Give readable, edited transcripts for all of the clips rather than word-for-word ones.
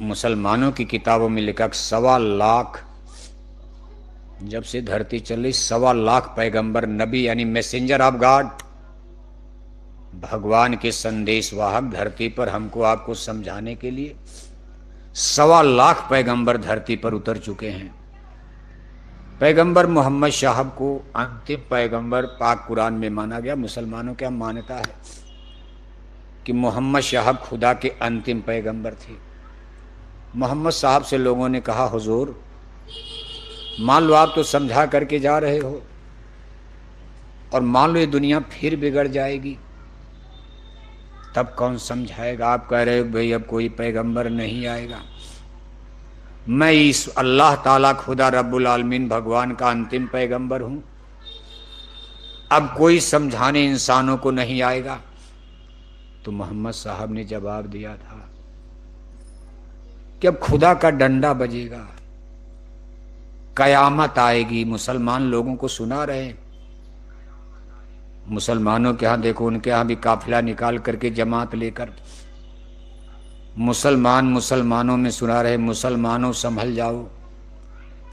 मुसलमानों की किताबों में लिखा 1.25 लाख, जब से धरती चल रही 1.25 लाख पैगंबर नबी यानी मैसेंजर ऑफ गॉड, भगवान के संदेशवाहक धरती पर हमको आपको समझाने के लिए 1.25 लाख पैगंबर धरती पर उतर चुके हैं। पैगंबर मोहम्मद साहब को अंतिम पैगंबर पाक कुरान में माना गया। मुसलमानों क्या मान्यता है कि मोहम्मद साहब खुदा के अंतिम पैगंबर थे। मोहम्मद साहब से लोगों ने कहा, हुजूर मान लो आप तो समझा करके जा रहे हो और मान लो ये दुनिया फिर बिगड़ जाएगी, तब कौन समझाएगा? आप कह रहे हो भाई अब कोई पैगंबर नहीं आएगा। मैं इस अल्लाह ताला खुदा रब्बुल आलमीन भगवान का अंतिम पैगंबर हूं, अब कोई समझाने इंसानों को नहीं आएगा। तो मोहम्मद साहब ने जवाब दिया था कि अब खुदा का डंडा बजेगा, कयामत आएगी। मुसलमान लोगों को सुना रहे, मुसलमानों के यहाँ देखो, उनके यहाँ भी काफिला निकाल करके जमात लेकर मुसलमानों में सुना रहे, मुसलमानों संभल जाओ,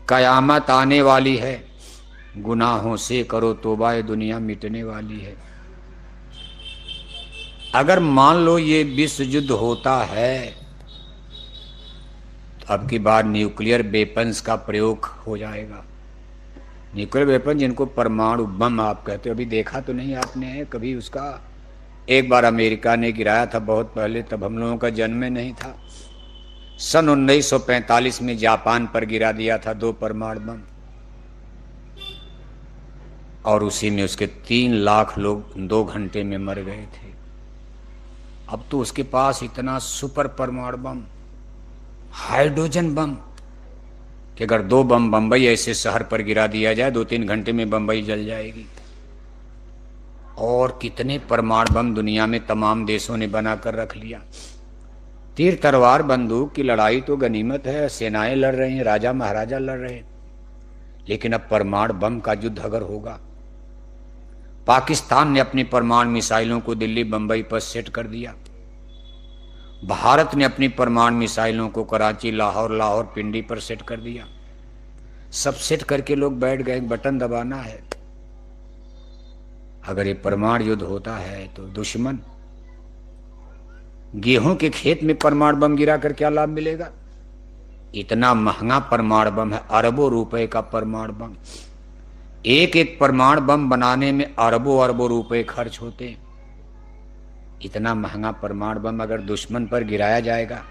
कयामत आने वाली है, गुनाहों से करो तौबा, ये दुनिया मिटने वाली है। अगर मान लो ये विश्व युद्ध होता है तो अब की बार न्यूक्लियर वेपन्स का प्रयोग हो जाएगा। न्यूक्लियर वेपन जिनको परमाणु बम आप कहते हो, अभी देखा तो नहीं आपने है कभी उसका? एक बार अमेरिका ने गिराया था बहुत पहले, तब हम लोगों का जन्म नहीं था। सन 1945 में जापान पर गिरा दिया था 2 परमाणु बम और उसी में उसके 3 लाख लोग 2 घंटे में मर गए थे। अब तो उसके पास इतना सुपर परमाणु बम, हाइड्रोजन बम, कि अगर 2 बम बंबई ऐसे शहर पर गिरा दिया जाए 2-3 घंटे में बंबई जल जाएगी। और कितने परमाणु बम दुनिया में तमाम देशों ने बनाकर रख लिया। तीर तलवार बंदूक की लड़ाई तो गनीमत है, सेनाएं लड़ रही हैं, राजा महाराजा लड़ रहे हैं, लेकिन अब परमाणु बम का युद्ध अगर होगा, पाकिस्तान ने अपनी परमाणु मिसाइलों को दिल्ली बंबई पर सेट कर दिया, भारत ने अपनी परमाणु मिसाइलों को कराची लाहौर पिंडी पर सेट कर दिया। सब सेट करके लोग बैठ गए, बटन दबाना है। अगर ये परमाणु युद्ध होता है तो दुश्मन, गेहूं के खेत में परमाणु बम गिरा कर क्या लाभ मिलेगा? इतना महंगा परमाणु बम है, अरबों रुपए का परमाणु बम। एक एक परमाणु बम बनाने में अरबों रुपए खर्च होते हैं। इतना महंगा परमाणु बम अगर दुश्मन पर गिराया जाएगा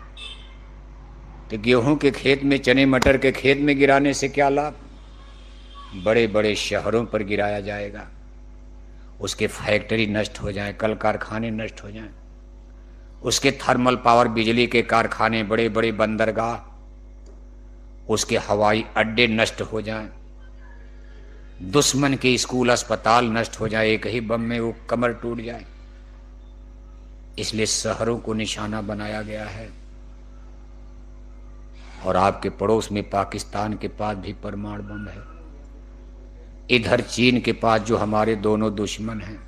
तो गेहूं के खेत में, चने मटर के खेत में गिराने से क्या लाभ? बड़े बड़े शहरों पर गिराया जाएगा, उसके फैक्ट्री नष्ट हो जाए, कल कारखाने नष्ट हो जाएं, उसके थर्मल पावर बिजली के कारखाने, बड़े बड़े बंदरगाह, उसके हवाई अड्डे नष्ट हो जाएं, दुश्मन के स्कूल अस्पताल नष्ट हो जाए, एक ही बम में वो कमर टूट जाए। इसलिए शहरों को निशाना बनाया गया है। और आपके पड़ोस में पाकिस्तान के पास भी परमाणु बम है, इधर चीन के पास, जो हमारे दोनों दुश्मन हैं।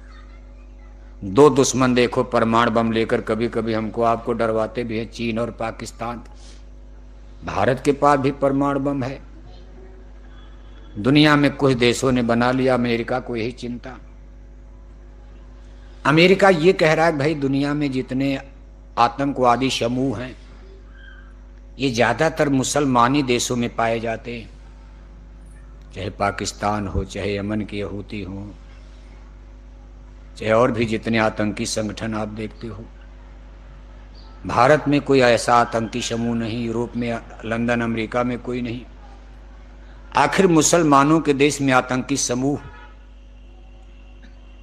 2 दुश्मन देखो परमाणु बम लेकर कभी कभी हमको आपको डरवाते भी हैं, चीन और पाकिस्तान। भारत के पास भी परमाणु बम है, दुनिया में कुछ देशों ने बना लिया, अमेरिका को यही चिंता। अमेरिका ये कह रहा है भाई दुनिया में जितने आतंकवादी समूह हैं ये ज्यादातर मुसलमानी देशों में पाए जाते हैं, चाहे पाकिस्तान हो, चाहे यमन के हूती हो, चाहे और भी जितने आतंकी संगठन आप देखते हो। भारत में कोई ऐसा आतंकी समूह नहीं, यूरोप में, लंदन, अमेरिका में कोई नहीं। आखिर मुसलमानों के देश में आतंकी समूह,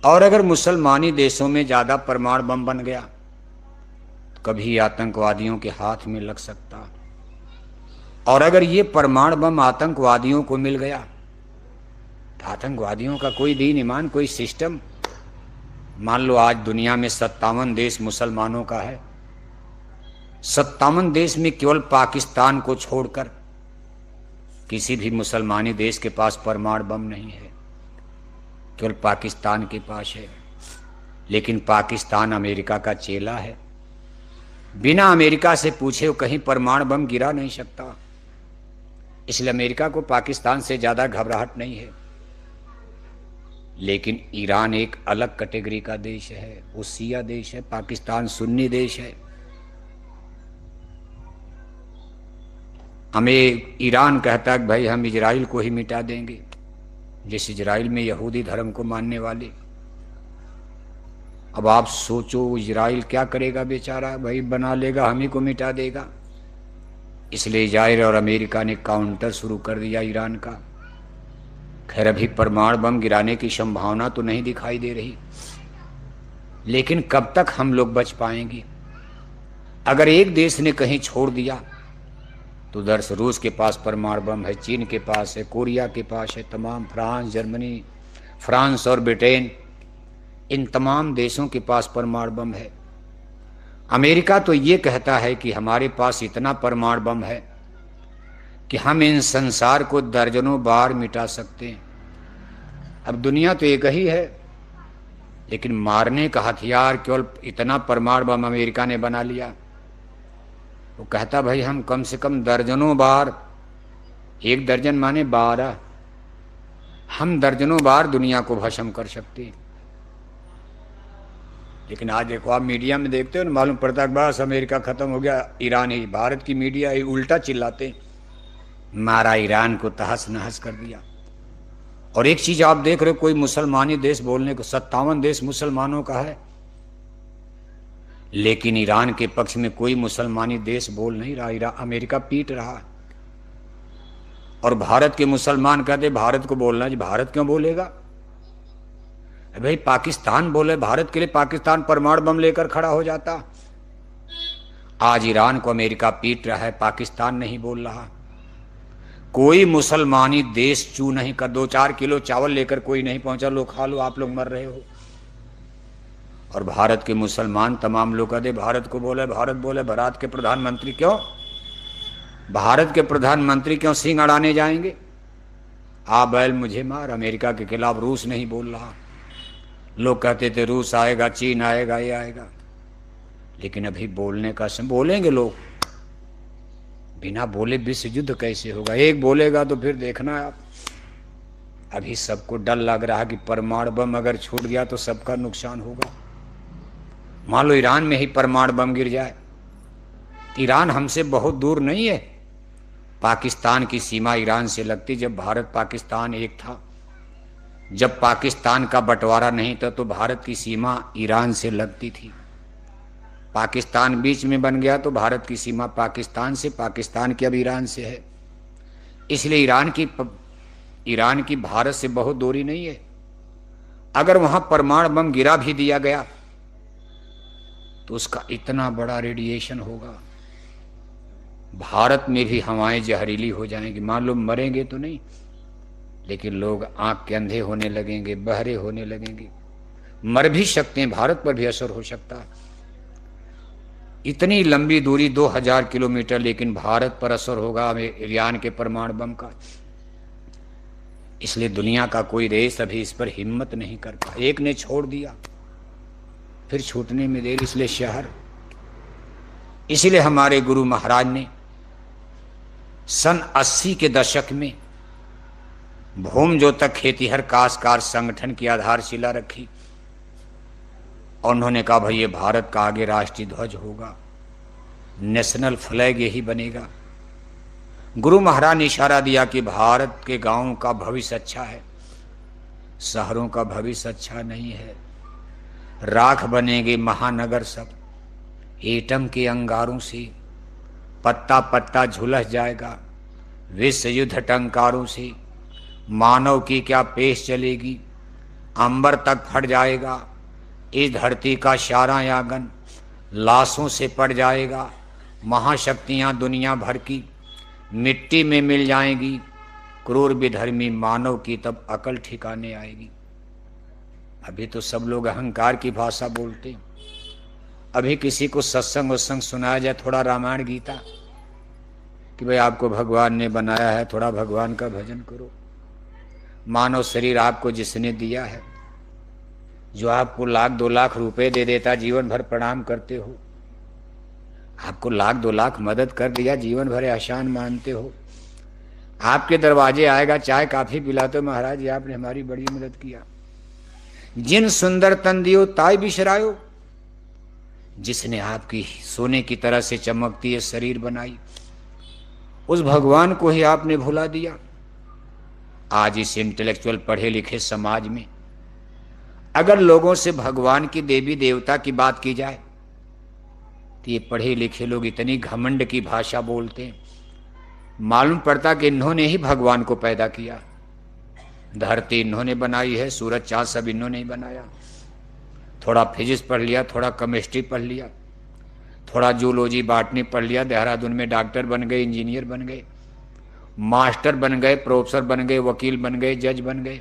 और अगर मुसलमानी देशों में ज्यादा परमाणु बम बन गया तो कभी आतंकवादियों के हाथ में लग सकता। और अगर ये परमाणु बम आतंकवादियों को मिल गया तो आतंकवादियों का कोई दीन ईमान, कोई सिस्टम। मान लो आज दुनिया में 57 देश मुसलमानों का है, 57 देश में केवल पाकिस्तान को छोड़कर किसी भी मुसलमानी देश के पास परमाणु बम नहीं है, केवल पाकिस्तान के पास है। लेकिन पाकिस्तान अमेरिका का चेला है, बिना अमेरिका से पूछे वो कहीं परमाणु बम गिरा नहीं सकता। इसलिए अमेरिका को पाकिस्तान से ज्यादा घबराहट नहीं है। लेकिन ईरान एक अलग कैटेगरी का देश है, वो शिया देश है, पाकिस्तान सुन्नी देश है। हमें ईरान कहता है कि भाई हम इजराइल को ही मिटा देंगे, जिस इजराइल में यहूदी धर्म को मानने वाले। अब आप सोचो इजराइल क्या करेगा बेचारा, भाई बना लेगा, हम ही को मिटा देगा। इसलिए इजराइल और अमेरिका ने काउंटर शुरू कर दिया ईरान का। खैर अभी परमाणु बम गिराने की संभावना तो नहीं दिखाई दे रही, लेकिन कब तक हम लोग बच पाएंगे। अगर एक देश ने कहीं छोड़ दिया तो उधर से रूस के पास परमाणु बम है, चीन के पास है, कोरिया के पास है, तमाम फ्रांस, जर्मनी, फ्रांस और ब्रिटेन, इन तमाम देशों के पास परमाणु बम है। अमेरिका तो ये कहता है कि हमारे पास इतना परमाणु बम है कि हम इन संसार को दर्जनों बार मिटा सकते हैं। अब दुनिया तो एक ही है, लेकिन मारने का हथियार केवल इतना परमाणु बम अमेरिका ने बना लिया। वो कहता भाई हम कम से कम दर्जनों बार, एक दर्जन माने 12, हम दर्जनों बार दुनिया को भस्म कर सकते हैं। लेकिन आज देखो आप मीडिया में देखते हो ना, मालूम पड़ता है बस अमेरिका खत्म हो गया, ईरान ही, भारत की मीडिया ही उल्टा चिल्लाते, मारा ईरान को, तहस नहस कर दिया। और एक चीज आप देख रहे हो, कोई मुसलमानी देश बोलने को, 57 देश मुसलमानों का है, लेकिन ईरान के पक्ष में कोई मुसलमानी देश बोल नहीं रहा, अमेरिका पीट रहा। और भारत के मुसलमान कहते भारत को बोलना है, भारत क्यों बोलेगा भाई, पाकिस्तान बोले भारत के लिए, पाकिस्तान परमाणु बम लेकर खड़ा हो जाता। आज ईरान को अमेरिका पीट रहा है, पाकिस्तान नहीं बोल रहा। कोई मुसलमानी देश चू नहीं कर, 2-4 किलो चावल लेकर कोई नहीं पहुंचा, लो खा लो, आप लोग मर रहे हो। और भारत के मुसलमान तमाम लोग कहते भारत को बोले, भारत बोले, भारत के प्रधानमंत्री क्यों, भारत के प्रधानमंत्री क्यों सींग अड़ाने जाएंगे। आ बैल मुझे मार, अमेरिका के खिलाफ रूस नहीं बोल रहा। लोग कहते थे रूस आएगा, चीन आएगा, ये आएगा, लेकिन अभी बोलने का समय, बोलेंगे लोग, बिना बोले विश्व युद्ध कैसे होगा। एक बोलेगा तो फिर देखना आप। अभी सबको डर लग रहा है कि परमाणु बम अगर छूट गया तो सबका नुकसान होगा। मान लो ईरान में ही परमाणु बम गिर जाए, ईरान हमसे बहुत दूर नहीं है, पाकिस्तान की सीमा ईरान से लगती। जब भारत पाकिस्तान एक था, जब पाकिस्तान का बंटवारा नहीं था तो भारत की सीमा ईरान से लगती थी। पाकिस्तान बीच में बन गया तो भारत की सीमा पाकिस्तान से, पाकिस्तान की अब ईरान से है। इसलिए ईरान की भारत से बहुत दूरी नहीं है। अगर वहां परमाणु बम गिरा भी दिया गया तो उसका इतना बड़ा रेडिएशन होगा, भारत में भी हवाएं जहरीली हो जाएंगी। मान लो मरेंगे तो नहीं, लेकिन लोग आंख के अंधे होने लगेंगे, बहरे होने लगेंगे, मर भी सकते हैं, भारत पर भी असर हो सकता है। इतनी लंबी दूरी 2000 किलोमीटर, लेकिन भारत पर असर होगा ईरान के परमाणु बम का। इसलिए दुनिया का कोई देश अभी इस पर हिम्मत नहीं करता। एक ने छोड़ दिया फिर छूटने में देर, इसलिए शहर, इसलिए हमारे गुरु महाराज ने सन 80 के दशक में भूम जो तक खेतीहर काश्तकार संगठन की आधारशिला रखी और उन्होंने कहा भाई ये भारत का आगे राष्ट्रीय ध्वज होगा, नेशनल फ्लैग यही बनेगा। गुरु महाराज ने इशारा दिया कि भारत के गांवों का भविष्य अच्छा है, शहरों का भविष्य अच्छा नहीं है। राख बनेंगे महानगर सब, एटम के अंगारों से पत्ता पत्ता झुलस जाएगा, विश्व युद्ध टंकारों से मानव की क्या पेश चलेगी, अंबर तक फट जाएगा, इस धरती का सारा आंगन लाशों से पड़ जाएगा, महाशक्तियां दुनिया भर की मिट्टी में मिल जाएंगी, क्रूर विधर्मी मानव की तब अकल ठिकाने आएगी। अभी तो सब लोग अहंकार की भाषा बोलते हैं। अभी किसी को सत्संग वत्संग सुनाया जाए, थोड़ा रामायण गीता, कि भाई आपको भगवान ने बनाया है, थोड़ा भगवान का भजन करो। मानव शरीर आपको जिसने दिया है, जो आपको 1-2 लाख रुपए दे देता, जीवन भर प्रणाम करते हो, आपको 1,00,000 2,00,000 मदद कर दिया, जीवन भर एहसान मानते हो। आपके दरवाजे आएगा, चाय काफी पिलाते हो, महाराज जी आपने हमारी बड़ी मदद किया। जिन सुंदर तन दियो ताई बिसरायो, जिसने आपकी सोने की तरह से चमकती है शरीर बनाई, उस भगवान को ही आपने भुला दिया। आज इस इंटेलेक्चुअल पढ़े लिखे समाज में अगर लोगों से भगवान की देवी देवता की बात की जाए तो ये पढ़े लिखे लोग इतनी घमंड की भाषा बोलते हैं, मालूम पड़ता कि इन्होंने ही भगवान को पैदा किया। धरती इन्होंने बनाई है, सूरज चांद सब इन्होंने ही बनाया। थोड़ा फिजिक्स पढ़ लिया, थोड़ा केमिस्ट्री पढ़ लिया, थोड़ा जूलॉजी बॉटनी पढ़ लिया, देहरादून में डॉक्टर बन गए, इंजीनियर बन गए, मास्टर बन गए, प्रोफेसर बन गए, वकील बन गए, जज बन गए।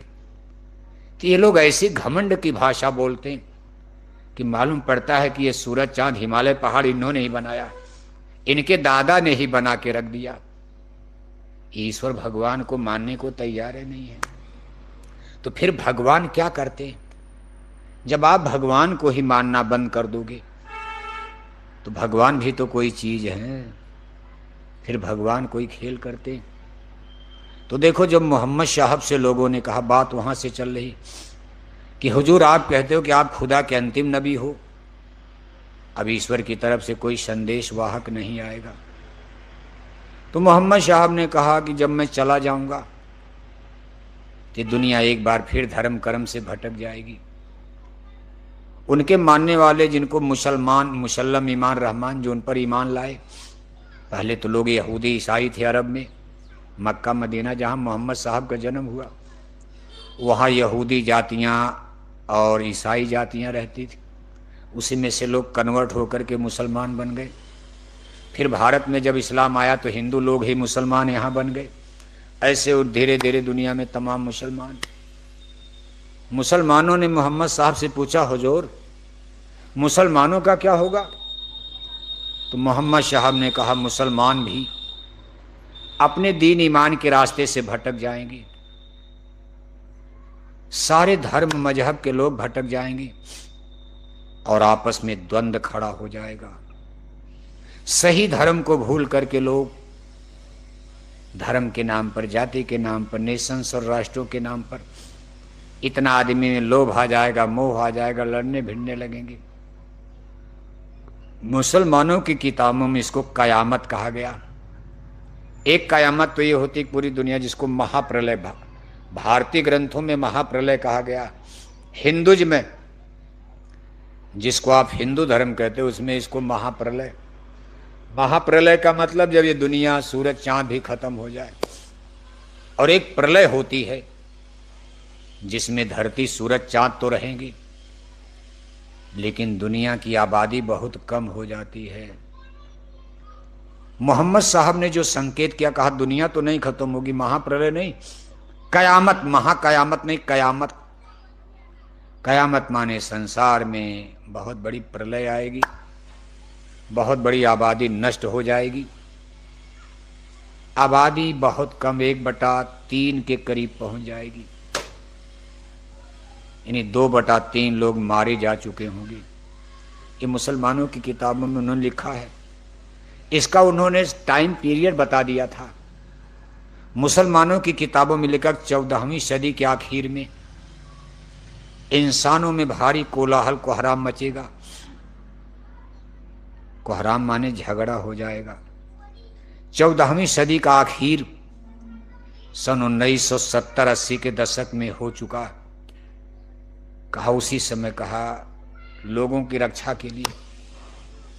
तो ये लोग ऐसी घमंड की भाषा बोलते हैं कि मालूम पड़ता है कि ये सूरज चांद हिमालय पहाड़ इन्होंने ही बनाया, इनके दादा ने ही बना के रख दिया। ईश्वर भगवान को मानने को तैयार है नहीं है। तो फिर भगवान क्या करते हैं? जब आप भगवान को ही मानना बंद कर दोगे तो भगवान भी तो कोई चीज है, फिर भगवान कोई खेल करते। तो देखो, जब मोहम्मद साहब से लोगों ने कहा, बात वहां से चल रही कि हुजूर आप कहते हो कि आप खुदा के अंतिम नबी हो, अब ईश्वर की तरफ से कोई संदेश वाहक नहीं आएगा। तो मोहम्मद साहब ने कहा कि जब मैं चला जाऊंगा तो दुनिया एक बार फिर धर्म कर्म से भटक जाएगी। उनके मानने वाले, जिनको मुसलमान, मुसल्लम ईमान रहमान, जो उन पर ईमान लाए, पहले तो लोग यहूदी ईसाई थे अरब में, मक्का मदीना जहाँ मोहम्मद साहब का जन्म हुआ, वहाँ यहूदी जातियाँ और ईसाई जातियाँ रहती थी। उसी में से लोग कन्वर्ट होकर के मुसलमान बन गए। फिर भारत में जब इस्लाम आया तो हिंदू लोग ही मुसलमान यहाँ बन गए। ऐसे और धीरे धीरे दुनिया में तमाम मुसलमानों ने मोहम्मद साहब से पूछा, हुजूर मुसलमानों का क्या होगा? तो मोहम्मद साहब ने कहा, मुसलमान भी अपने दीन ईमान के रास्ते से भटक जाएंगे, सारे धर्म मजहब के लोग भटक जाएंगे और आपस में द्वंद्व खड़ा हो जाएगा। सही धर्म को भूल करके लोग धर्म के नाम पर, जाति के नाम पर, नेशंस और राष्ट्रों के नाम पर इतना आदमी में लोभ आ जाएगा, मोह आ जाएगा, लड़ने भिड़ने लगेंगे। मुसलमानों की किताबों में इसको कयामत कहा गया। एक कयामत तो ये होती पूरी दुनिया, जिसको महाप्रलय, भारतीय ग्रंथों में महाप्रलय कहा गया। हिंदुज में, जिसको आप हिंदू धर्म कहते हो, उसमें इसको महाप्रलय। महाप्रलय का मतलब जब ये दुनिया, सूरज चांद भी खत्म हो जाए। और एक प्रलय होती है जिसमें धरती सूरज चांद तो रहेंगे लेकिन दुनिया की आबादी बहुत कम हो जाती है। मोहम्मद साहब ने जो संकेत किया, कहा दुनिया तो नहीं खत्म होगी, महाप्रलय नहीं, कयामत, महाकयामत नहीं, कयामत। कयामत माने संसार में बहुत बड़ी प्रलय आएगी, बहुत बड़ी आबादी नष्ट हो जाएगी। आबादी बहुत कम, 1/3 के करीब पहुंच जाएगी। यानी 2/3 लोग मारे जा चुके होंगे। ये मुसलमानों की किताबों में उन्होंने लिखा है। इसका उन्होंने टाइम पीरियड बता दिया था। मुसलमानों की किताबों में लिखा 14वीं सदी के आखिर में इंसानों में भारी कोलाहल, कोहराम मचेगा। कोहराम माने झगड़ा हो जाएगा। 14वीं सदी का आखिर सन 1970-80 के दशक में हो चुका। कहा उसी समय, कहा लोगों की रक्षा के लिए,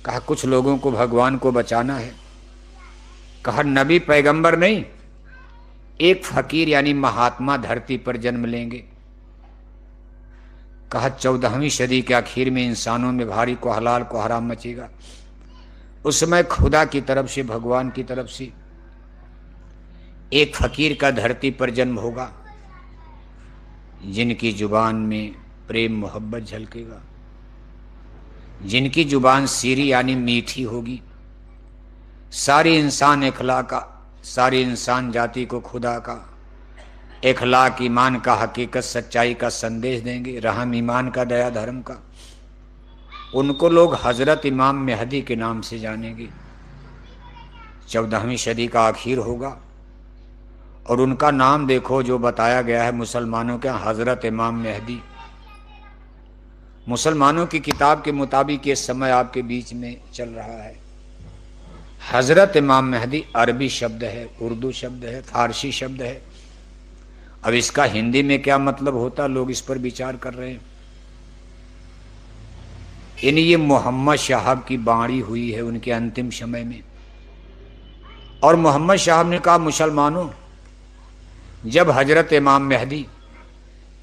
कहा कुछ लोगों को भगवान को बचाना है। कहा नबी पैगंबर नहीं, एक फकीर यानी महात्मा धरती पर जन्म लेंगे। कहा 14वीं सदी के आखिर में इंसानों में भारी कोहलाल, कोहराम मचेगा। उस समय खुदा की तरफ से, भगवान की तरफ से एक फकीर का धरती पर जन्म होगा, जिनकी जुबान में प्रेम मोहब्बत झलकेगा, जिनकी जुबान सीरी यानी मीठी होगी। सारी इंसान अखलाक, सारी इंसान जाति को खुदा का अखलाक, ईमान का, हकीकत, सच्चाई का संदेश देंगे, रहम ईमान का, दया धर्म का। उनको लोग हजरत इमाम मेहदी के नाम से जानेंगे। 14वीं सदी का आखिर होगा और उनका नाम देखो जो बताया गया है मुसलमानों के हजरत इमाम मेहदी। मुसलमानों की किताब के मुताबिक ये समय आपके बीच में चल रहा है। हजरत इमाम मेहदी अरबी शब्द है, उर्दू शब्द है, फारसी शब्द है। अब इसका हिंदी में क्या मतलब होता, लोग इस पर विचार कर रहे हैं। यानी ये मोहम्मद साहब की बाणी हुई है उनके अंतिम समय में। और मोहम्मद साहब ने कहा, मुसलमानों, जब हजरत इमाम मेहदी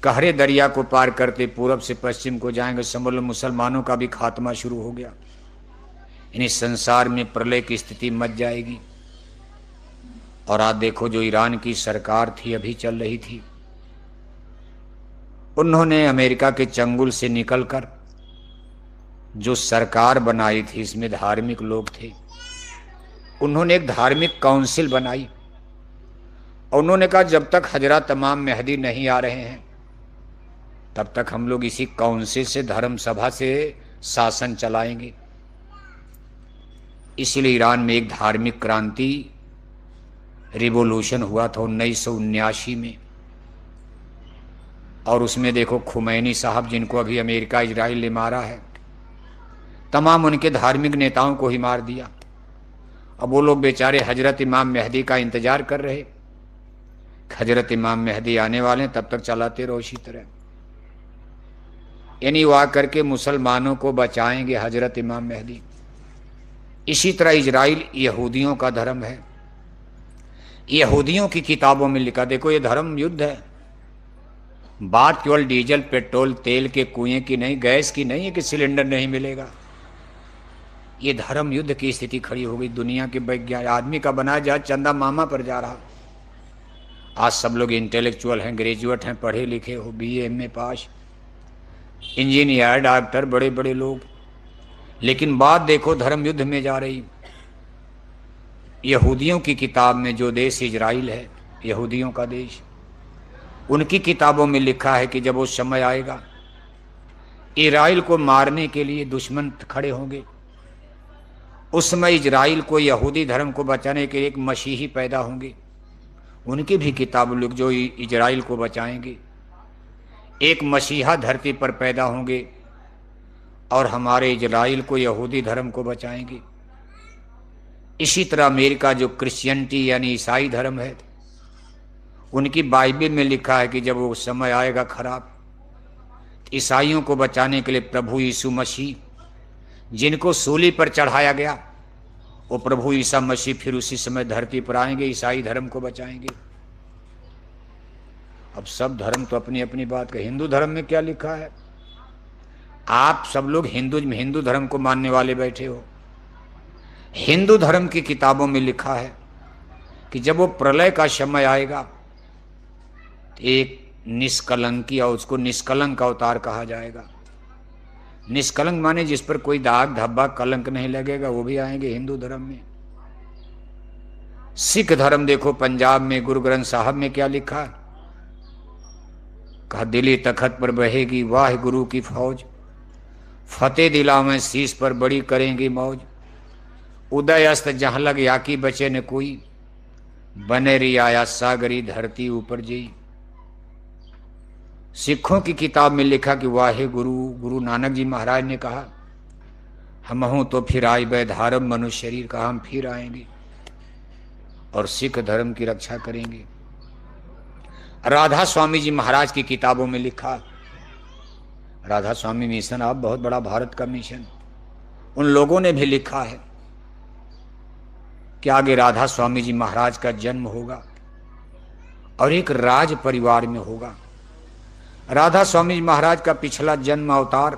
कहरे दरिया को पार करते पूरब से पश्चिम को जाएंगे, समझ लो मुसलमानों का भी खात्मा शुरू हो गया। यानी संसार में प्रलय की स्थिति मच जाएगी। और आज देखो जो ईरान की सरकार थी अभी चल रही थी, उन्होंने अमेरिका के चंगुल से निकलकर जो सरकार बनाई थी, इसमें धार्मिक लोग थे, उन्होंने एक धार्मिक काउंसिल बनाई और उन्होंने कहा जब तक हजरत इमाम मेहदी नहीं आ रहे हैं तब तक हम लोग इसी काउंसिल से, धर्म सभा से शासन चलाएंगे। इसलिए ईरान में एक धार्मिक क्रांति, रिवॉल्यूशन हुआ था 1979 में। और उसमें देखो खुमैनी साहब, जिनको अभी अमेरिका इजराइल ने मारा है, तमाम उनके धार्मिक नेताओं को ही मार दिया। अब वो लोग बेचारे हजरत इमाम मेहदी का इंतजार कर रहे, हजरत इमाम मेहदी आने वाले हैं, तब तक चलाते रहो इसी तरह। यानी वो आकर के मुसलमानों को बचाएंगे, हजरत इमाम मेहदी। इसी तरह इजराइल यहूदियों का धर्म है। यहूदियों की किताबों में लिखा, देखो ये धर्म युद्ध है। बात केवल डीजल पेट्रोल तेल के कुएं की नहीं, गैस की नहीं है कि सिलेंडर नहीं मिलेगा। ये धर्म युद्ध की स्थिति खड़ी हो गई। दुनिया के वैज्ञानिक, आदमी का बनाया जहाज चंदा मामा पर जा रहा। आज सब लोग इंटेलेक्चुअल हैं, ग्रेजुएट हैं, पढ़े लिखे हो, BA MA पास, इंजीनियर, डॉक्टर, बड़े बड़े लोग। लेकिन बात देखो धर्म युद्ध में जा रही। यहूदियों की किताब में, जो देश इजराइल है, यहूदियों का देश, उनकी किताबों में लिखा है कि जब वो समय आएगा, इजराइल को मारने के लिए दुश्मन खड़े होंगे। उस समय इजराइल को, यहूदी धर्म को बचाने के लिए एक मसीही पैदा होंगे। उनकी भी किताब लिख, जो इजराइल को बचाएंगे। एक मसीहा धरती पर पैदा होंगे और हमारे इजराइल को, यहूदी धर्म को बचाएंगे। इसी तरह अमेरिका जो क्रिश्चियनिटी यानी ईसाई धर्म है, उनकी बाइबल में लिखा है कि जब वो समय आएगा खराब, ईसाइयों को बचाने के लिए प्रभु यीशु मसीह, जिनको सूली पर चढ़ाया गया, वो प्रभु ईसा मसीह फिर उसी समय धरती पर आएंगे, ईसाई धर्म को बचाएंगे। अब सब धर्म तो अपनी अपनी बात का। हिंदू धर्म में क्या लिखा है? आप सब लोग हिंदू धर्म को मानने वाले बैठे हो। हिंदू धर्म की किताबों में लिखा है कि जब वो प्रलय का समय आएगा, एक निष्कलंकी, और उसको निष्कलंक अवतार कहा जाएगा। निष्कलंक माने जिस पर कोई दाग धब्बा कलंक नहीं लगेगा, वो भी आएंगे हिंदू धर्म में। सिख धर्म देखो, पंजाब में गुरु ग्रंथ साहब में क्या लिखा, कहा दिली तखत पर बहेगी वाह गुरु की फौज, फतेह दिला में शीश पर बड़ी करेंगी मौज, उदय अस्त जहां लग याकी बचे न कोई, बनेरी आया सागरी धरती ऊपर जी। सिखों की किताब में लिखा कि वाहे गुरु नानक जी महाराज ने कहा, हम हूं तो फिर आए वैधारम मनुष्य शरीर का, हम फिर आएंगे और सिख धर्म की रक्षा करेंगे। राधा स्वामी जी महाराज की किताबों में लिखा, राधा स्वामी मिशन, आप बहुत बड़ा भारत का मिशन, उन लोगों ने भी लिखा है कि आगे राधा स्वामी जी महाराज का जन्म होगा और एक राज परिवार में होगा। राधा स्वामी जी महाराज का पिछला जन्म अवतार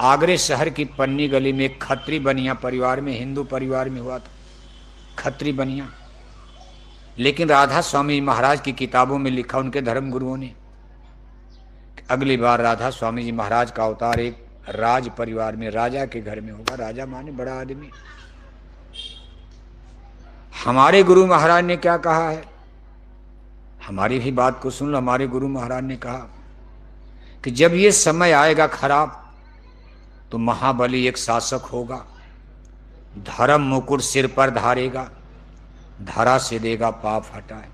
आगरे शहर की पन्नी गली में एक खत्री बनिया परिवार में, हिंदू परिवार में हुआ था, खत्री बनिया। लेकिन राधा स्वामी महाराज की किताबों में लिखा उनके धर्म गुरुओं ने, अगली बार राधा स्वामी जी महाराज का अवतार एक राज परिवार में, राजा के घर में होगा। राजा माने बड़ा आदमी। हमारे गुरु महाराज ने क्या कहा है, हमारी भी बात को सुन लो। हमारे गुरु महाराज ने कहा कि जब ये समय आएगा खराब, तो महाबली एक शासक होगा, धर्म मुकुट सिर पर धारेगा, धरा से देगा पाप हटाए।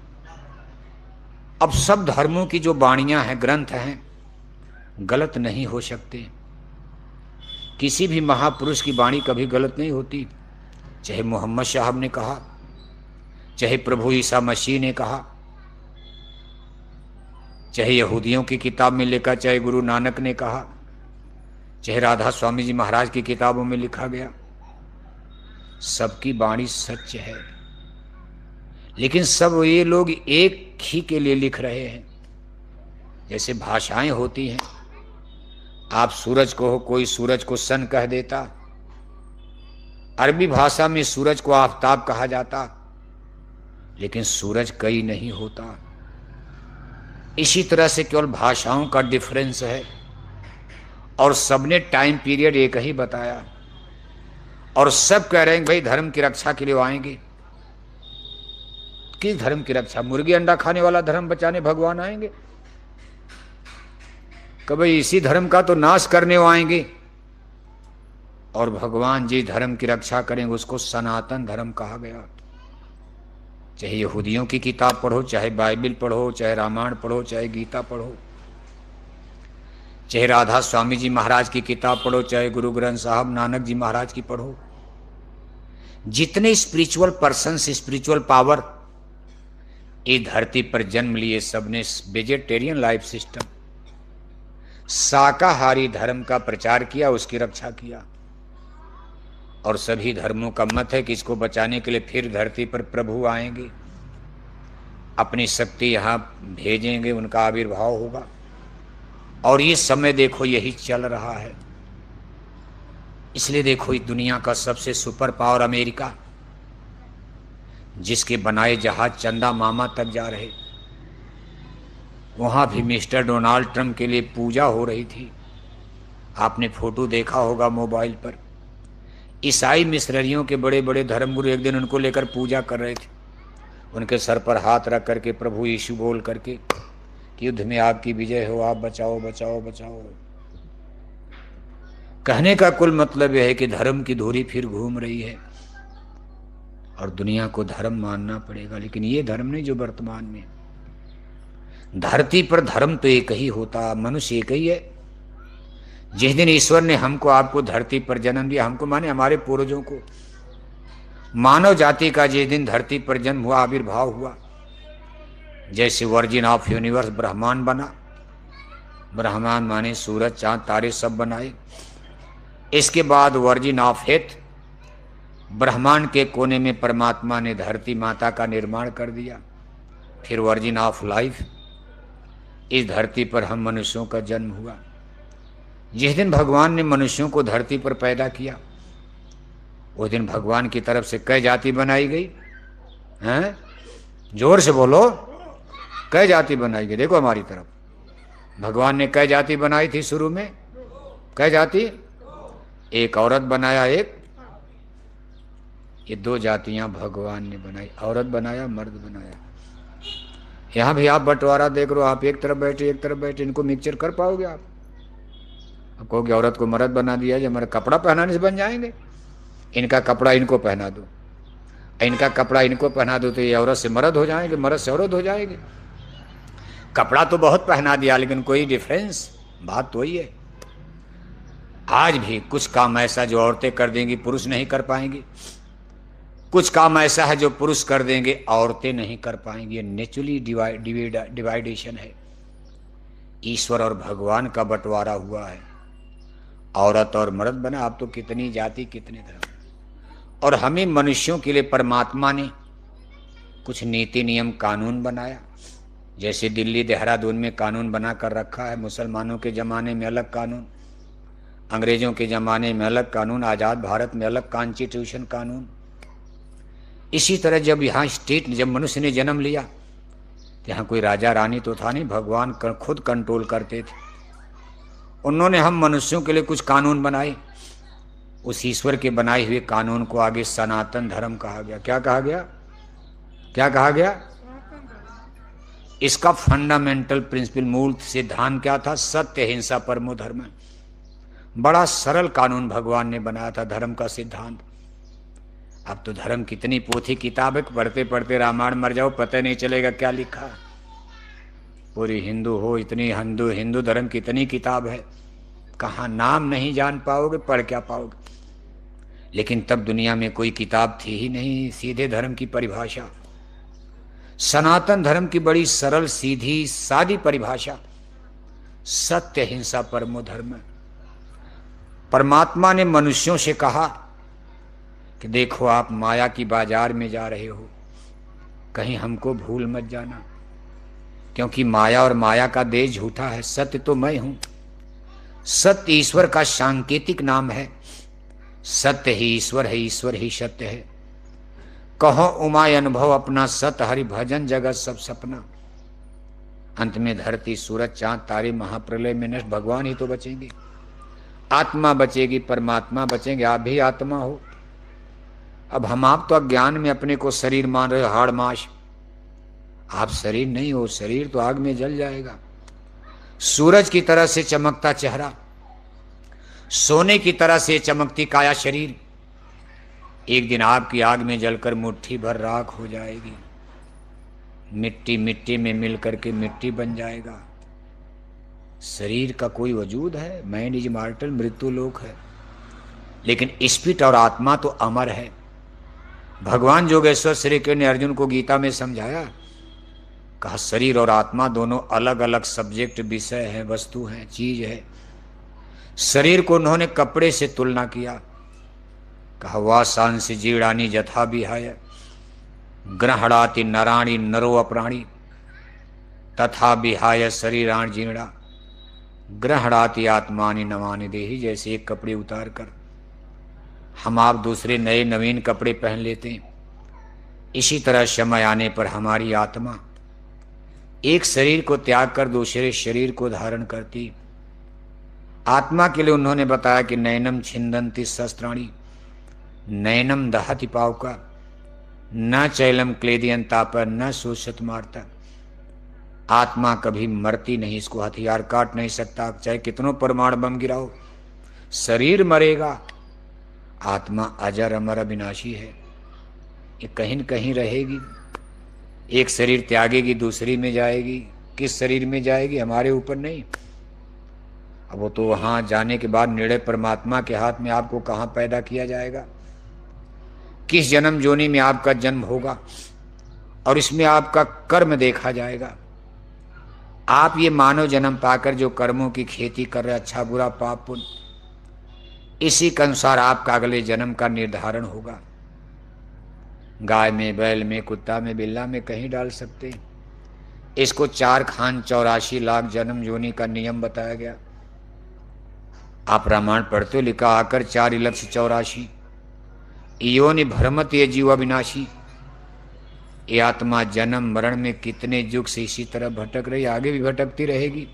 अब सब धर्मों की जो वाणियां हैं, ग्रंथ हैं, गलत नहीं हो सकते। किसी भी महापुरुष की वाणी कभी गलत नहीं होती। चाहे मोहम्मद साहब ने कहा, चाहे प्रभु ईसा मसीह ने कहा, चाहे यहूदियों की किताब में लिखा, चाहे गुरु नानक ने कहा, चाहे राधा स्वामी जी महाराज की किताबों में लिखा गया, सबकी वाणी सच है। लेकिन सब ये लोग एक ही के लिए लिख रहे हैं। जैसे भाषाएं होती हैं, आप सूरज को हो, कोई सूरज को सन कह देता, अरबी भाषा में सूरज को आफताब कहा जाता, लेकिन सूरज कई नहीं होता। इसी तरह से केवल भाषाओं का डिफरेंस है, और सबने टाइम पीरियड एक ही बताया, और सब कह रहे हैं भाई धर्म की रक्षा के लिए आएंगे। किस धर्म की रक्षा? मुर्गी अंडा खाने वाला धर्म बचाने भगवान आएंगे? कभी इसी धर्म का तो नाश करने आएंगे। और भगवान जी धर्म की रक्षा करेंगे, उसको सनातन धर्म कहा गया। चाहे यहूदियों की किताब पढ़ो, चाहे बाइबल पढ़ो, चाहे रामायण पढ़ो, चाहे गीता पढ़ो, चाहे राधा स्वामी जी महाराज की किताब पढ़ो, चाहे गुरु ग्रंथ साहब नानक जी महाराज की पढ़ो, जितने स्पिरिचुअल पर्सन्स, स्पिरिचुअल पावर इस धरती पर जन्म लिए, सबने वेजिटेरियन लाइफ सिस्टम, शाकाहारी धर्म का प्रचार किया, उसकी रक्षा किया। और सभी धर्मों का मत है कि इसको बचाने के लिए फिर धरती पर प्रभु आएंगे, अपनी शक्ति यहाँ भेजेंगे, उनका आविर्भाव होगा। और ये समय देखो यही चल रहा है। इसलिए देखो, इस दुनिया का सबसे सुपर पावर अमेरिका, जिसके बनाए जहाज चंदा मामा तक जा रहे, वहां भी मिस्टर डोनाल्ड ट्रंप के लिए पूजा हो रही थी। आपने फोटो देखा होगा मोबाइल पर। ईसाई मिशनरियों के बड़े बड़े धर्मगुरु एक दिन उनको लेकर पूजा कर रहे थे, उनके सर पर हाथ रख करके प्रभु यीशु बोल करके कि युद्ध में आपकी विजय हो, आप बचाओ बचाओ बचाओ। कहने का कुल मतलब यह है कि धर्म की धुरी फिर घूम रही है और दुनिया को धर्म मानना पड़ेगा। लेकिन ये धर्म नहीं जो वर्तमान में। धरती पर धर्म तो एक ही होता, मनुष्य एक ही है। जिस दिन ईश्वर ने हमको आपको धरती पर जन्म दिया, हमको माने हमारे पूर्वजों को, मानव जाति का जिस दिन धरती पर जन्म हुआ, आविर्भाव हुआ, जैसे वर्जिन ऑफ यूनिवर्स ब्रह्मांड बना, ब्रह्मांड माने सूरज चांद तारे सब बनाए। इसके बाद वर्जिन ऑफ हेथ, ब्रह्मांड के कोने में परमात्मा ने धरती माता का निर्माण कर दिया। फिर वर्जिन ऑफ लाइफ, इस धरती पर हम मनुष्यों का जन्म हुआ। जिस दिन भगवान ने मनुष्यों को धरती पर पैदा किया, उस दिन भगवान की तरफ से कई जाति बनाई गई हैं? जोर से बोलो, कई जाति बनाई गई? देखो हमारी तरफ भगवान ने कई जाति बनाई थी शुरू में? कई जाति? एक औरत बनाया, एक ये दो जातियां भगवान ने बनाई, औरत बनाया, मर्द बनाया। यहां भी आप बंटवारा देख रहे हो, आप एक तरफ बैठे एक तरफ बैठे, इनको मिक्सचर कर पाओगे आप? अब कहोगे औरत को मर्द बना दिया, जब हमारा कपड़ा पहनाने से बन जाएंगे। इनका कपड़ा इनको पहना दो, इनका कपड़ा इनको पहना दो, तो ये औरत से मर्द हो जाएंगे, मर्द से औरत हो जाएंगे। कपड़ा तो बहुत पहना दिया, लेकिन कोई डिफरेंस? बात तो वही है। आज भी कुछ काम ऐसा जो औरतें कर देंगी पुरुष नहीं कर पाएंगे, कुछ काम ऐसा है जो पुरुष कर देंगे औरतें नहीं कर पाएंगी। नेचुरली डिवाइडेशन है, ईश्वर और भगवान का बंटवारा हुआ है। औरत और मर्द बना, आप तो कितनी जाति कितने धर्म। और हमें मनुष्यों के लिए परमात्मा ने कुछ नीति नियम कानून बनाया। जैसे दिल्ली देहरादून में कानून बना कर रखा है, मुसलमानों के ज़माने में अलग कानून, अंग्रेजों के ज़माने में अलग कानून, आज़ाद भारत में अलग कॉन्स्टिट्यूशन कानून। इसी तरह जब यहाँ स्टेट, जब मनुष्य ने जन्म लिया, तो यहाँ कोई राजा रानी तो था नहीं, भगवान खुद कंट्रोल करते थे। उन्होंने हम मनुष्यों के लिए कुछ कानून बनाए। उस ईश्वर के बनाए हुए कानून को आगे सनातन धर्म कहा गया। क्या कहा गया? क्या कहा गया? इसका फंडामेंटल प्रिंसिपल, मूल सिद्धांत क्या था? सत्य, हिंसा, परमो धर्म। बड़ा सरल कानून भगवान ने बनाया था धर्म का सिद्धांत। अब तो धर्म कितनी पोथी किताब है, पढ़ते पढ़ते रामायण मर जाओ, पता नहीं चलेगा क्या लिखा। पूरी हिंदू हो, इतनी हिंदू हिंदू धर्म कितनी किताब है, कहाँ नाम नहीं जान पाओगे, पढ़ क्या पाओगे। लेकिन तब दुनिया में कोई किताब थी ही नहीं, सीधे धर्म की परिभाषा। सनातन धर्म की बड़ी सरल सीधी सादी परिभाषा, सत्य हिंसा परमो धर्म। परमात्मा ने मनुष्यों से कहा कि देखो आप माया की बाजार में जा रहे हो, कहीं हमको भूल मत जाना, क्योंकि माया और माया का देश झूठा है, सत्य तो मैं हूं। सत्य ईश्वर का सांकेतिक नाम है। सत्य ही ईश्वर है, ईश्वर ही सत्य है। कहो उमाय अनुभव अपना, सत हरि भजन जगत सब सपना। अंत में धरती सूरज चांद तारे महाप्रलय में नष्ट, भगवान ही तो बचेंगे। आत्मा बचेगी, परमात्मा बचेंगे। आप भी आत्मा हो। अब हम आप तो अज्ञान में अपने को शरीर मान रहे हो, हाड़ माश। आप शरीर नहीं हो, शरीर तो आग में जल जाएगा। सूरज की तरह से चमकता चेहरा, सोने की तरह से चमकती काया शरीर, एक दिन आपकी आग में जलकर मुट्ठी भर राख हो जाएगी। मिट्टी मिट्टी में मिल करके मिट्टी बन जाएगा। शरीर का कोई वजूद है? मैन इज मॉर्टल, मृत्यु लोक है। लेकिन स्पिरिट और आत्मा तो अमर है। भगवान जोगेश्वर श्री कृष्ण ने अर्जुन को गीता में समझाया, कहा शरीर और आत्मा दोनों अलग अलग सब्जेक्ट, विषय है, वस्तु है, चीज है। शरीर को उन्होंने कपड़े से तुलना किया, कहा वासांसि जीर्णानि यथा विहाय ग्रहणाति नराणि नरो अप्राणि तथा विहाय शरीराण जीर्णा ग्रहणाति आत्मानि नवानि देहि। जैसे एक कपड़े उतार कर हम आप दूसरे नए नवीन कपड़े पहन लेते हैं, इसी तरह समय आने पर हमारी आत्मा एक शरीर को त्याग कर दूसरे शरीर को धारण करती। आत्मा के लिए उन्होंने बताया कि नैनम छिंदंती शस्त्राणी, नैनम दहति पावका, न चैलम क्लेदियन ताप, न शोषत मारता। आत्मा कभी मरती नहीं, इसको हथियार काट नहीं सकता, चाहे कितनों परमाणु बम गिराओ। शरीर मरेगा, आत्मा अजर अमर अविनाशी है, ये कहीं न कहीं रहेगी। एक शरीर त्यागेगी, दूसरी में जाएगी। किस शरीर में जाएगी? हमारे ऊपर नहीं। अब वो तो वहां जाने के बाद निर्णय परमात्मा के हाथ में। आपको कहां पैदा किया जाएगा, किस जन्म जोनी में आपका जन्म होगा, और इसमें आपका कर्म देखा जाएगा। आप ये मानव जन्म पाकर जो कर्मों की खेती कर रहे, अच्छा बुरा पाप पुण्य, इसी के अनुसार आपका अगले जन्म का निर्धारण होगा। गाय में, बैल में, कुत्ता में, बिल्ला में कहीं डाल सकते हैं। इसको 4 खान 84 लाख जन्म जोनी का नियम बताया गया। आप रामायण पढ़ते हो, लिखा आकर 4 लक्ष 84 योनि भ्रमत ये जीव अविनाशी। ये आत्मा जन्म मरण में कितने युग से इसी तरह भटक रही, आगे भी भटकती रहेगी।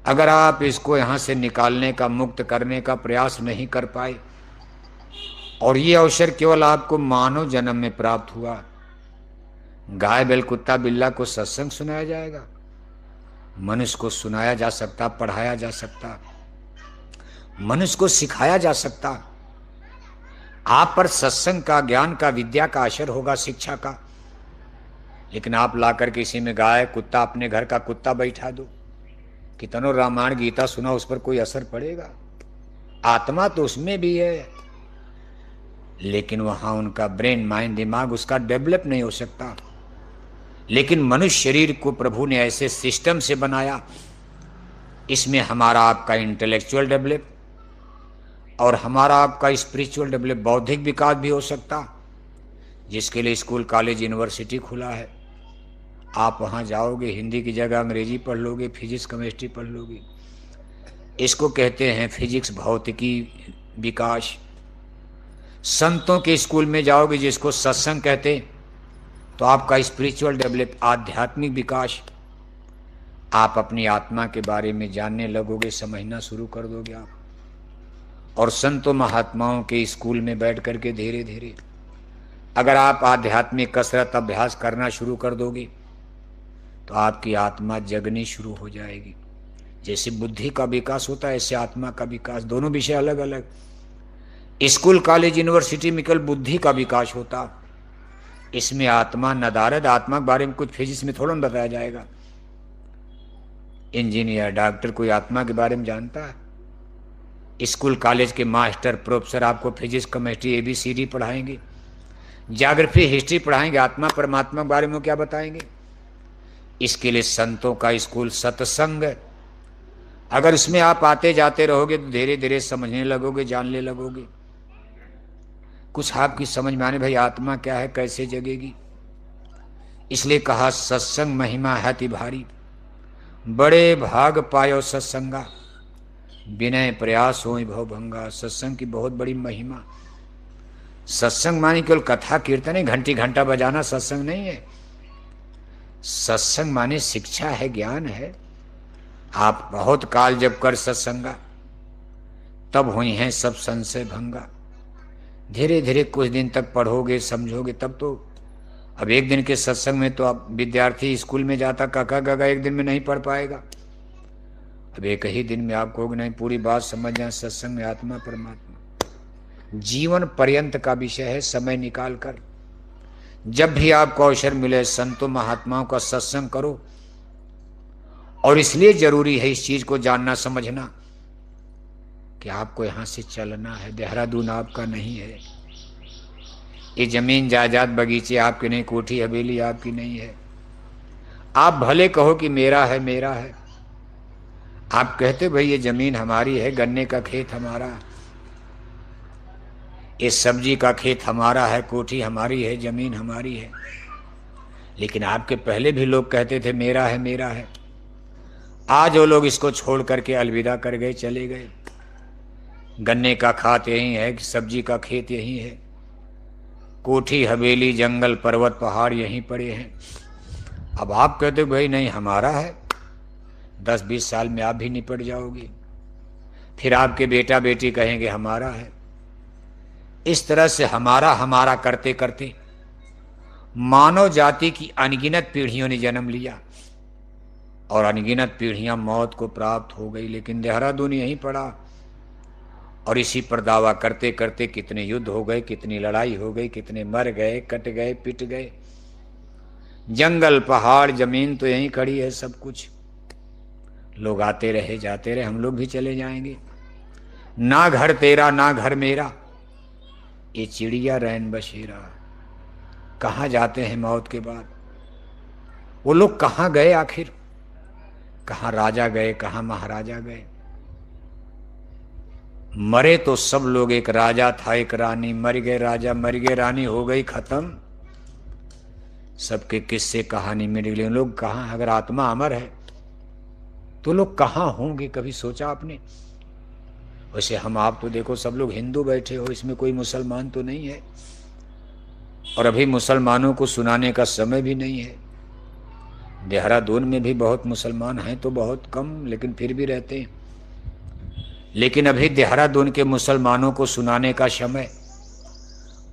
अगर आप इसको यहां से निकालने का, मुक्त करने का प्रयास नहीं कर पाए, और ये अवसर केवल आपको मानव जन्म में प्राप्त हुआ। गाय बैल कुत्ता बिल्ला को सत्संग सुनाया जाएगा? मनुष्य को सुनाया जा सकता, पढ़ाया जा सकता, मनुष्य को सिखाया जा सकता। आप पर सत्संग का, ज्ञान का, विद्या का असर होगा, शिक्षा का। लेकिन आप लाकर किसी में गाय कुत्ता, अपने घर का कुत्ता बैठा दो, कितनों रामायण गीता सुना, उस पर कोई असर पड़ेगा? आत्मा तो उसमें भी है, लेकिन वहां उनका ब्रेन, माइंड, दिमाग उसका डेवलप नहीं हो सकता। लेकिन मनुष्य शरीर को प्रभु ने ऐसे सिस्टम से बनाया, इसमें हमारा आपका इंटेलेक्चुअल डेवलप और हमारा आपका स्पिरिचुअल डेवलप, बौद्धिक विकास भी हो सकता, जिसके लिए स्कूल कॉलेज यूनिवर्सिटी खुला है। आप वहाँ जाओगे, हिंदी की जगह अंग्रेजी पढ़ लोगे, फिजिक्स केमिस्ट्री पढ़ लोगे। इसको कहते हैं फिजिक्स भौतिकी विकास। संतों के स्कूल में जाओगे, जिसको सत्संग कहते, तो आपका स्पिरिचुअल डेवलप, आध्यात्मिक विकास। आप अपनी आत्मा के बारे में जानने लगोगे, समझना शुरू कर दोगे आप। और संतों महात्माओं के स्कूल में बैठ करके धीरे धीरे अगर आप आध्यात्मिक कसरत अभ्यास करना शुरू कर दोगे, तो आपकी आत्मा जगनी शुरू हो जाएगी। जैसे बुद्धि का विकास होता है ऐसे आत्मा का विकास, दोनों विषय अलग अलग। स्कूल कॉलेज यूनिवर्सिटी में केवल बुद्धि का विकास होता, इसमें आत्मा नदारद, आत्मा के बारे में कुछ फिजिक्स में थोड़ा बताया जाएगा। इंजीनियर डॉक्टर कोई आत्मा के बारे में जानता है? स्कूल कॉलेज के मास्टर प्रोफेसर आपको फिजिक्स केमिस्ट्री ABCD पढ़ाएंगे, ज्योग्राफी हिस्ट्री पढ़ाएंगे, आत्मा परमात्मा के बारे में क्या बताएंगे? इसके लिए संतों का स्कूल सत्संग है। अगर उसमें आप आते जाते रहोगे तो धीरे धीरे समझने लगोगे, जानने लगोगे, कुछ आपकी समझ में आने भाई आत्मा क्या है, कैसे जगेगी। इसलिए कहा सत्संग महिमा है ति भारी, बड़े भाग पायो सत्संगा, विनय प्रयास हो भव भंगा। सत्संग की बहुत बड़ी महिमा। सत्संग माने केवल कथा कीर्तन है, घंटी घंटा बजाना सत्संग नहीं है। सत्संग माने शिक्षा है, ज्ञान है। आप बहुत काल जब कर सत्संगा, तब हुई हैं सब संशय भंगा। धीरे धीरे कुछ दिन तक पढ़ोगे समझोगे तब तो। अब एक दिन के सत्संग में तो आप विद्यार्थी स्कूल में जाता काका गागा एक दिन में नहीं पढ़ पाएगा। अब एक ही दिन में आप कहोगे नहीं पूरी बात समझ जाए, सत्संग में आत्मा परमात्मा जीवन पर्यंत का विषय है। समय निकाल कर जब भी आपको अवसर मिले संतों महात्माओं का सत्संग करो। और इसलिए जरूरी है इस चीज को जानना समझना कि आपको यहां से चलना है। देहरादून आपका नहीं है, ये जमीन जायदाद बगीचे आपके नहीं, कोठी हवेली आपकी नहीं है। आप भले कहो कि मेरा है मेरा है, आप कहते भाई ये जमीन हमारी है, गन्ने का खेत हमारा, ये सब्जी का खेत हमारा है, कोठी हमारी है, जमीन हमारी है। लेकिन आपके पहले भी लोग कहते थे मेरा है मेरा है। आज वो लोग इसको छोड़ करके अलविदा कर गए, चले गए। गन्ने का खात यही है, सब्जी का खेत यही है, कोठी हवेली जंगल पर्वत पहाड़ यहीं पड़े हैं। अब आप कहते हो भाई नहीं हमारा है, 10-20 साल में आप भी निपट जाओगे, फिर आपके बेटा बेटी कहेंगे हमारा है। इस तरह से हमारा हमारा करते करते मानव जाति की अनगिनत पीढ़ियों ने जन्म लिया और अनगिनत पीढ़ियां मौत को प्राप्त हो गई। लेकिन देहरादून यहीं पड़ा और इसी पर दावा करते करते कितने युद्ध हो गए, कितनी लड़ाई हो गई, कितने मर गए, कट गए, पिट गए। जंगल पहाड़ जमीन तो यहीं खड़ी है, सब कुछ। लोग आते रहे जाते रहे, हम लोग भी चले जाएंगे। ना घर तेरा ना घर मेरा, ये चिड़िया रैन बसेरा। कहाँ जाते हैं मौत के बाद? वो लोग कहाँ गए आखिर? कहाँ राजा गए, कहाँ महाराजा गए? मरे तो सब लोग, एक राजा था एक रानी, मर गए राजा मर गए रानी, हो गई खत्म। सबके किस्से कहानी मिट गए। लोग कहाँ? अगर आत्मा अमर है तो लोग कहाँ होंगे? कभी सोचा आपने? वैसे हम आप तो देखो सब लोग हिंदू बैठे हो, इसमें कोई मुसलमान तो नहीं है, और अभी मुसलमानों को सुनाने का समय भी नहीं है। देहरादून में भी बहुत मुसलमान हैं तो बहुत कम, लेकिन फिर भी रहते हैं। लेकिन अभी देहरादून के मुसलमानों को सुनाने का समय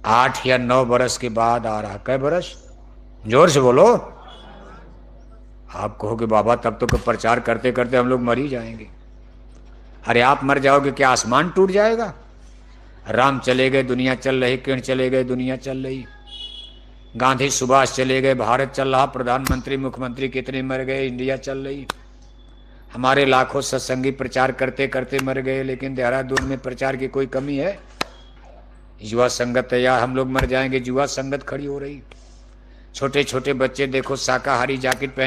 8 या 9 बरस के बाद आ रहा। कै बरस? जोर से बोलो। आप कहोगे बाबा तब तो प्रचार करते करते हम लोग मर ही जाएंगे। अरे आप मर जाओगे क्या आसमान टूट जाएगा? राम चले गए दुनिया चल रही, किरण चले गए दुनिया चल रही, गांधी सुभाष चले गए भारत चल रहा, प्रधानमंत्री मुख्यमंत्री कितने मर गए, इंडिया चल रही। हमारे लाखों सत्संगी प्रचार करते करते मर गए, लेकिन देहरादून में प्रचार की कोई कमी है? युवा संगत तैयार, हम लोग मर जाएंगे, युवा संगत खड़ी हो रही। छोटे छोटे बच्चे देखो शाकाहारी जैकेट पहन